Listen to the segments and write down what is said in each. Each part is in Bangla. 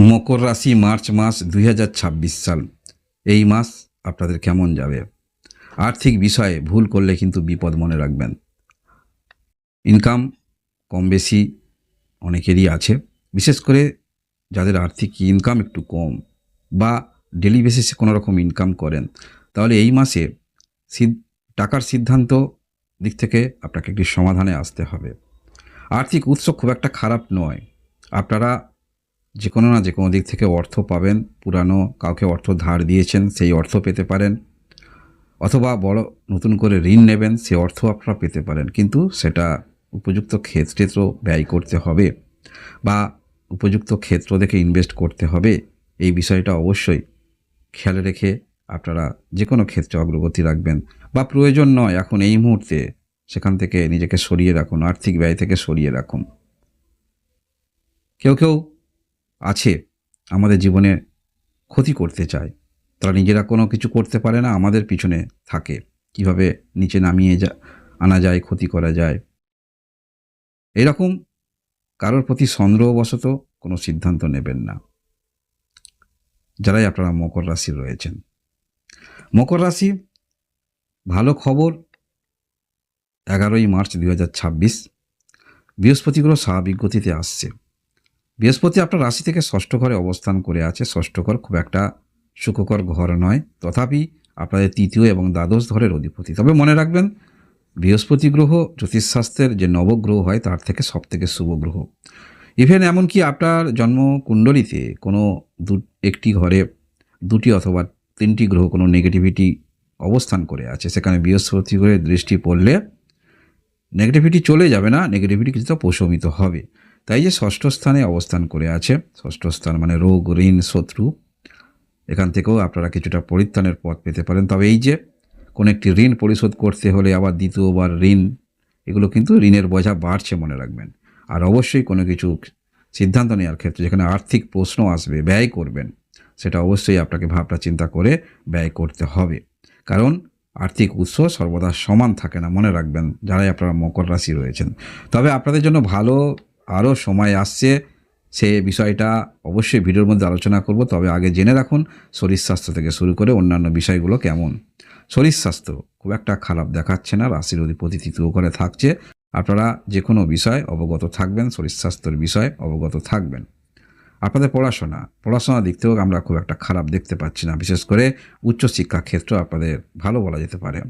মকর রাশি মার্চ মাস 2026 সাল। এই মাস আপনাদের কেমন যাবে? আর্থিক বিষয়ে ভুল করলে কিন্তু বিপদ, মনে রাখবেন। ইনকাম কম বেশি অনেকেরই আছে, বিশেষ করে যাদের আর্থিক ইনকাম একটু কম বা ডেলি বেসিসে কোনো রকম ইনকাম করেন, তাহলে এই মাসে টাকার সিদ্ধান্ত দিক থেকে আপনাকে একটি সমাধানে আসতে হবে। আর্থিক উৎস খুব একটা খারাপ নয়। আপনারা যে কোনো না যে কোনো দিক থেকে অর্থ পাবেন। পুরানো কাউকে অর্থ ধার দিয়েছেন, সেই অর্থ পেতে পারেন, অথবা বড় নতুন করে ঋণ নেবেন, সে অর্থ আপনারা পেতে পারেন। কিন্তু সেটা উপযুক্ত ক্ষেত্রে তো ব্যয় করতে হবে বা উপযুক্ত ক্ষেত্র দেখে ইনভেস্ট করতে হবে। এই বিষয়টা অবশ্যই খেয়াল রেখে আপনারা যে কোনো ক্ষেত্রে অগ্রগতি রাখবেন, বা প্রয়োজন নয় এখন এই মুহূর্তে সেখান থেকে নিজেকে সরিয়ে রাখুন, আর্থিক ব্যয় থেকে সরিয়ে রাখুন। কেউ কেউ আছে আমাদের জীবনে ক্ষতি করতে চায়, তারা নিজেরা কোনো কিছু করতে পারে না, আমাদের পিছনে থাকে কিভাবে নিচে নামিয়ে আনা যায়, ক্ষতি করা যায়। এরকম কারোর প্রতি সন্দেহবশত কোনো সিদ্ধান্ত নেবেন না, যারাই আপনারা মকর রাশি রয়েছেন। মকর রাশি, ভালো খবর, 11ই মার্চ 2026 বৃহস্পতি গ্রহ স্বাভাবিক গতিতে আসছে। বৃহস্পতি আপনার রাশি থেকে ষষ্ঠ ঘরে অবস্থান করে আছে। ষষ্ঠ ঘর খুব একটা সুখকর ঘর নয়, তথাপি আপনাদের তৃতীয় এবং দ্বাদশ ঘরের অধিপতি। তবে মনে রাখবেন, বৃহস্পতি গ্রহ জ্যোতিষশাস্ত্রের যে নবগ্রহ হয় তার থেকে সবথেকে শুভ গ্রহ। ইভেন এমনকি আপনার জন্মকুণ্ডলিতে কোনো একটি ঘরে দুটি অথবা তিনটি গ্রহ কোনো নেগেটিভিটি অবস্থান করে আছে, সেখানে বৃহস্পতি গ্রহের দৃষ্টি পড়লে নেগেটিভিটি চলে যাবে না, নেগেটিভিটি কিছুটা প্রশমিত হবে। তাই যে ষষ্ঠ স্থানে অবস্থান করে আছে, ষষ্ঠ স্থান মানে রোগ, ঋণ, শত্রু, এখান থেকেও আপনারা কিছুটা পরিত্রাণের পথ পেতে পারেন। তবে এই যে কোনো একটি ঋণ পরিশোধ করতে হলে আবার দ্বিতীয়বার ঋণ, এগুলো কিন্তু ঋণের বোঝা বাড়ছে, মনে রাখবেন। আর অবশ্যই কোনো কিছু সিদ্ধান্ত নেওয়ার ক্ষেত্রে যেখানে আর্থিক প্রশ্ন আসবে, ব্যয় করবেন, সেটা অবশ্যই আপনাকে ভাবনা চিন্তা করে ব্যয় করতে হবে। কারণ আর্থিক উৎস সর্বদা সমান থাকে না, মনে রাখবেন, যারাই আপনারা মকর রাশি রয়েছেন। তবে আপনাদের জন্য ভালো আরও সময় আসছে, সে বিষয়টা অবশ্যই ভিডিওর মধ্যে আলোচনা করব। তবে আগে জেনে রাখুন শরীর স্বাস্থ্য থেকে শুরু করে অন্যান্য বিষয়গুলো কেমন। শরীর স্বাস্থ্য খুব একটা খারাপ দেখাচ্ছে না, রাশির অধিপতি তৃতীয় ঘরে থাকছে। আপনারা যে কোনো বিষয় অবগত থাকবেন, শরীর স্বাস্থ্যের বিষয়ে অবগত থাকবেন। আপনাদের পড়াশোনার দিক থেকেও আমরা খুব একটা খারাপ দেখতে পাচ্ছি না, বিশেষ করে উচ্চশিক্ষা ক্ষেত্র আপনাদের ভালো বলা যেতে পারে।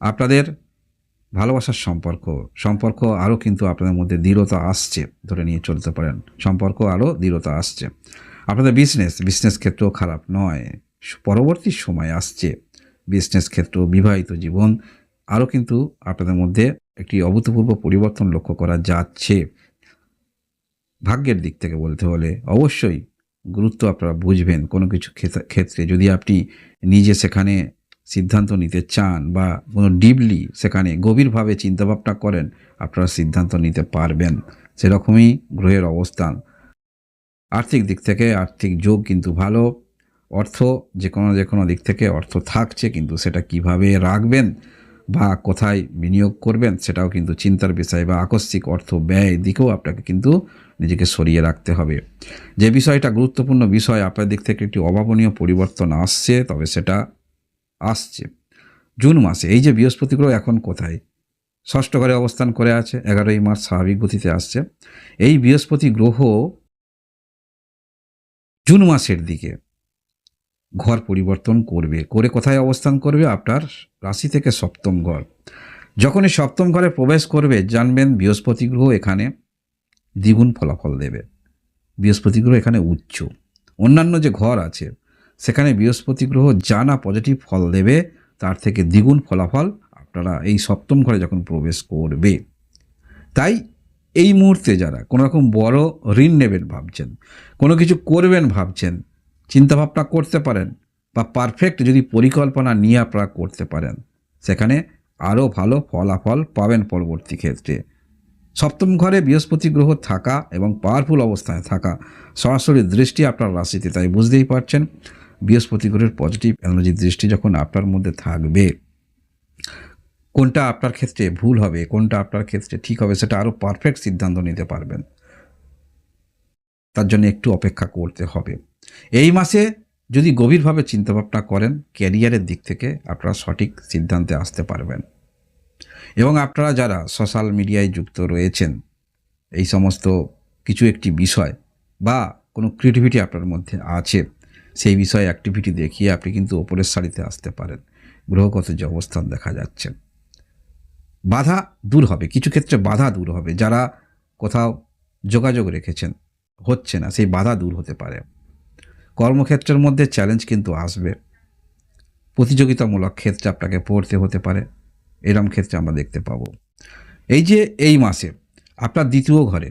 আপনাদের ভালোবাসার সম্পর্ক আরও কিন্তু আপনাদের মধ্যে দৃঢ়তা আসছে, ধরে নিয়ে চলতে পারেন, সম্পর্ক আরও দৃঢ়তা আসছে। আপনাদের বিজনেস ক্ষেত্রেও খারাপ নয়, পরবর্তী সময় আসছে বিজনেস ক্ষেত্র, বিবাহিত জীবন আরও কিন্তু আপনাদের মধ্যে একটি অভূতপূর্ব পরিবর্তন লক্ষ্য করা যাচ্ছে। ভাগ্যের দিক থেকে বলতে হলে অবশ্যই গুরুত্ব আপনারা বুঝবেন। কোনো কিছু ক্ষেত্রে যদি আপনি নিজে সেখানে সিদ্ধান্ত নিতে চান বা কোনো ডিপলি সেখানে গভীরভাবে চিন্তাভাবনা করেন, আপনারা সিদ্ধান্ত নিতে পারবেন। সেরকমই গ্রহের অবস্থান। আর্থিক দিক থেকে আর্থিক যোগ কিন্তু ভালো। অর্থ যে কোনো দিক থেকে অর্থ থাকছে, কিন্তু সেটা কিভাবে রাখবেন বা কোথায় বিনিয়োগ করবেন সেটাও কিন্তু চিন্তার বিষয়, বা আকস্মিক অর্থ ব্যয় দিকেও আপনাকে কিন্তু নিজেকে সরিয়ে রাখতে হবে। যে বিষয়টা গুরুত্বপূর্ণ বিষয়, আপনার দিক থেকে একটি অভাবনীয় পরিবর্তন আসছে, তবে সেটা আসছে জুন মাসে। এই যে বৃহস্পতি গ্রহ এখন কোথায়? ষষ্ঠ ঘরে অবস্থান করে আছে, 11ই মার্চ স্বাভাবিক গতিতে আসছে। এই বৃহস্পতি গ্রহ জুন মাসের দিকে ঘর পরিবর্তন করে কোথায় অবস্থান করবে? আপনার রাশি থেকে সপ্তম ঘর। যখনই সপ্তম ঘরে প্রবেশ করবে, জানবেন বৃহস্পতি গ্রহ এখানে দ্বিগুণ ফলাফল দেবে। বৃহস্পতি গ্রহ এখানে উচ্চ। অন্যান্য যে ঘর আছে সেখানে বৃহস্পতি গ্রহ যা না পজিটিভ ফল দেবে, তার থেকে দ্বিগুণ ফলাফল আপনারা এই সপ্তম ঘরে যখন প্রবেশ করবে। তাই এই মুহূর্তে যারা কোনো রকম বড় ঋণ নেবেন ভাবছেন, কোনো কিছু করবেন ভাবছেন, চিন্তাভাবনা করতে পারেন, বা পারফেক্ট যদি পরিকল্পনা নিয়ে আপনারা করতে পারেন, সেখানে আরও ভালো ফলাফল পাবেন পরবর্তী ক্ষেত্রে। সপ্তম ঘরে বৃহস্পতি গ্রহ থাকা এবং পাওয়ারফুল অবস্থায় থাকা, সরাসরি দৃষ্টি আপনার রাশিতে, তাই বুঝতেই পারছেন বৃহস্পতি গ্রহের পজিটিভ এনার্জির দৃষ্টি যখন আপনার মধ্যে থাকবে, কোনটা আপনার ক্ষেত্রে ভুল হবে, কোনটা আপনার ক্ষেত্রে ঠিক হবে, সেটা আরও পারফেক্ট সিদ্ধান্ত নিতে পারবেন। তার জন্য একটু অপেক্ষা করতে হবে। এই মাসে যদি গভীরভাবে চিন্তাভাবনা করেন, ক্যারিয়ারের দিক থেকে আপনারা সঠিক সিদ্ধান্তে আসতে পারবেন। এবং আপনারা যারা সোশ্যাল মিডিয়ায় যুক্ত রয়েছেন, এই সমস্ত কিছু একটি বিষয় বা কোনো ক্রিয়েটিভিটি আপনার মধ্যে আছে, সেই বিষয়ে অ্যাক্টিভিটি দেখিয়ে আপনি কিন্তু ওপরের সারিতে আসতে পারেন। গ্রহগত যে অবস্থান দেখা যাচ্ছে, বাধা দূর হবে, কিছু ক্ষেত্রে বাধা দূর হবে। যারা কোথাও যোগাযোগ রেখেছেন, হচ্ছে না, সেই বাধা দূর হতে পারে। কর্মক্ষেত্রের মধ্যে চ্যালেঞ্জ কিন্তু আসবে, প্রতিযোগিতামূলক ক্ষেত্রে আপনাকে পড়তে হতে পারে, এরম ক্ষেত্রে আমরা দেখতে পাবো। এই যে এই মাসে আপনার দ্বিতীয় ঘরে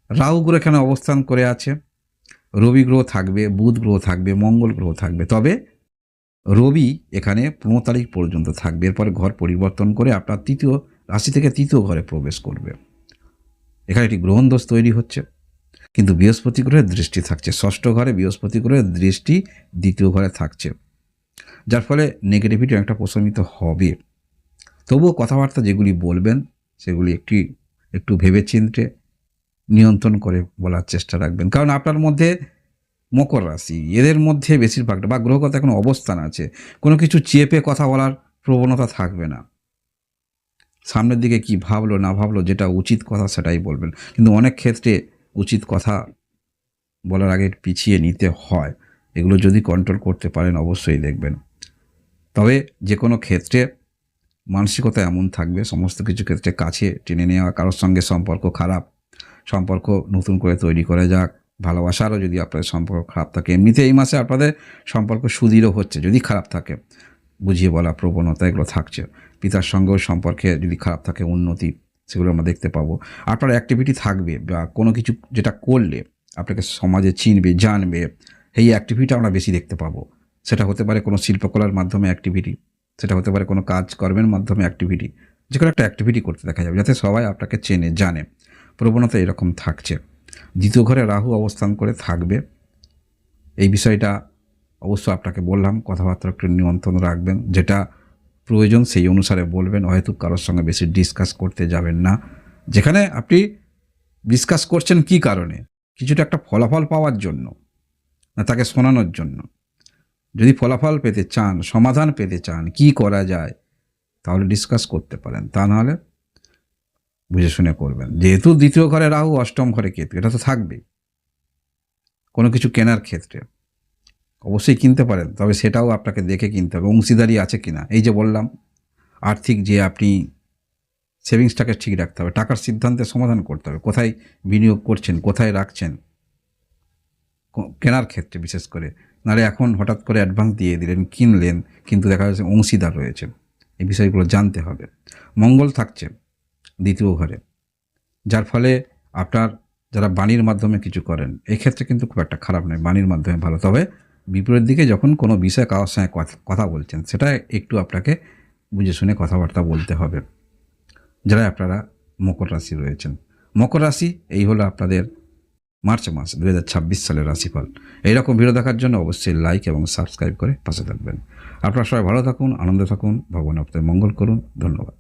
রাহু গ্রহ এখানে অবস্থান করে আছে, রবি গ্রহ থাকবে, বুধ গ্রহ থাকবে, মঙ্গল গ্রহ থাকবে। তবে রবি এখানে 15 তারিখ পর্যন্ত থাকবে, এরপরে ঘর পরিবর্তন করে আপনার তৃতীয় রাশি থেকে তৃতীয় ঘরে প্রবেশ করবে। এখানে একটি গ্রহণ দোষ তৈরি হচ্ছে, কিন্তু বৃহস্পতি গ্রহের দৃষ্টি থাকছে ষষ্ঠ ঘরে, বৃহস্পতি গ্রহের দৃষ্টি দ্বিতীয় ঘরে থাকছে, যার ফলে নেগেটিভিটি অনেকটা প্রশমিত হবে। তবুও কথাবার্তা যেগুলি বলবেন সেগুলি একটু ভেবেচিন্তে নিয়ন্ত্রণ করে বলার চেষ্টা রাখবেন। কারণ আপনার মধ্যে মকর রাশি, এদের মধ্যে বেশিরভাগটা বা গ্রহগত এখন অবস্থান আছে, কোনো কিছু চেপে কথা বলার প্রবণতা থাকবে না। সামনের দিকে কি ভাবলো না ভাবলো, যেটা উচিত কথা সেটাই বলবেন। কিন্তু অনেক ক্ষেত্রে উচিত কথা বলার আগে পিছিয়ে নিতে হয়। এগুলো যদি কন্ট্রোল করতে পারেন অবশ্যই দেখবেন। তবে যে কোনো ক্ষেত্রে মানসিকতা এমন থাকবে, সমস্ত কিছু ক্ষেত্রে কাছে টেনে নেওয়া, কারোর সঙ্গে সম্পর্ক খারাপ, সম্পর্ক নতুন করে তৈরি করা যাক। ভালোবাসারও যদি আপনাদের সম্পর্ক খারাপ থাকে, এমনিতে এই মাসে আপনাদের সম্পর্ক সুদৃঢ় হচ্ছে। যদি খারাপ থাকে বুঝিয়ে বলা প্রবণতা এগুলো থাকছে। পিতার সঙ্গেও সম্পর্কে যদি খারাপ থাকে, উন্নতি সেগুলো আমরা দেখতে পাবো। আপনার অ্যাক্টিভিটি থাকবে বা কোনো কিছু যেটা করলে আপনাকে সমাজে চিনবে, জানবে, এই অ্যাক্টিভিটি আমরা বেশি দেখতে পাবো। সেটা হতে পারে কোনো শিল্পকলার মাধ্যমে অ্যাক্টিভিটি, সেটা হতে পারে কোনো কাজকর্মের মাধ্যমে অ্যাক্টিভিটি, যে কোনো একটা অ্যাক্টিভিটি করতে দেখা যাবে যাতে সবাই আপনাকে চেনে জানে। প্রবণতা এরকম থাকছে। দ্বিতীয় ঘরে রাহু অবস্থান করে থাকবে, এই বিষয়টা অবশ্য আপনাকে বললাম, কথাবার্তা একটু নিয়ন্ত্রণ রাখবেন, যেটা প্রয়োজন সেই অনুসারে বলবেন। হয়তো কারোর সঙ্গে বেশি ডিসকাস করতে যাবেন না। যেখানে আপনি ডিসকাস করছেন কী কারণে, কিছুটা একটা ফলাফল পাওয়ার জন্য না তাকে শোনানোর জন্য। যদি ফলাফল পেতে চান, সমাধান পেতে চান, কি করা যায়, তাহলে ডিসকাস করতে পারেন। তা নাহলে বুঝে শুনে করবেন। যেহেতু দ্বিতীয় ঘরে রাহু, অষ্টম ঘরে কেতু, এটা তো থাকবেই। কোনো কিছু কেনার ক্ষেত্রে অবশ্যই কিনতে পারেন, তবে সেটাও আপনাকে দেখে কিনতে হবে, অংশীদারি আছে কিনা। এই যে বললাম, আর্থিক যে আপনি সেভিংসটাকে ঠিক রাখতে হবে, টাকার সিদ্ধান্তের সমাধান করতে হবে, কোথায় বিনিয়োগ করছেন, কোথায় রাখছেন কেনার ক্ষেত্রে বিশেষ করে। নাহলে এখন হঠাৎ করে অ্যাডভান্স দিয়ে দিলেন, কিনলেন, কিন্তু দেখা যাচ্ছে অংশীদার রয়েছে, এই বিষয়গুলো জানতে হবে। মঙ্গল থাকছে দ্বিতীয় ঘরে, যার ফলে আপনার যারা বাণীর মাধ্যমে কিছু করেন, এই ক্ষেত্রে কিন্তু খুব একটা খারাপ নয়, বাণীর মাধ্যমে ভালো। তবে বিপরীত দিকে যখন কোনো বিষয়ে কারোর সঙ্গে কথা বলছেন, সেটা একটু আপনাকে বুঝে শুনে কথাবার্তা বলতে হবে। যারা আপনারা মকর রাশি রয়েছেন, মকর রাশি এই হলো আপনাদের মার্চ মাস 2026 সালের রাশিফল। এইরকম ভিডিও দেখার জন্য অবশ্যই লাইক এবং সাবস্ক্রাইব করে পাশে থাকবেন। আপনারা সবাই ভালো থাকুন, আনন্দে থাকুন, ভগবান আপনাদের মঙ্গল করুন। ধন্যবাদ।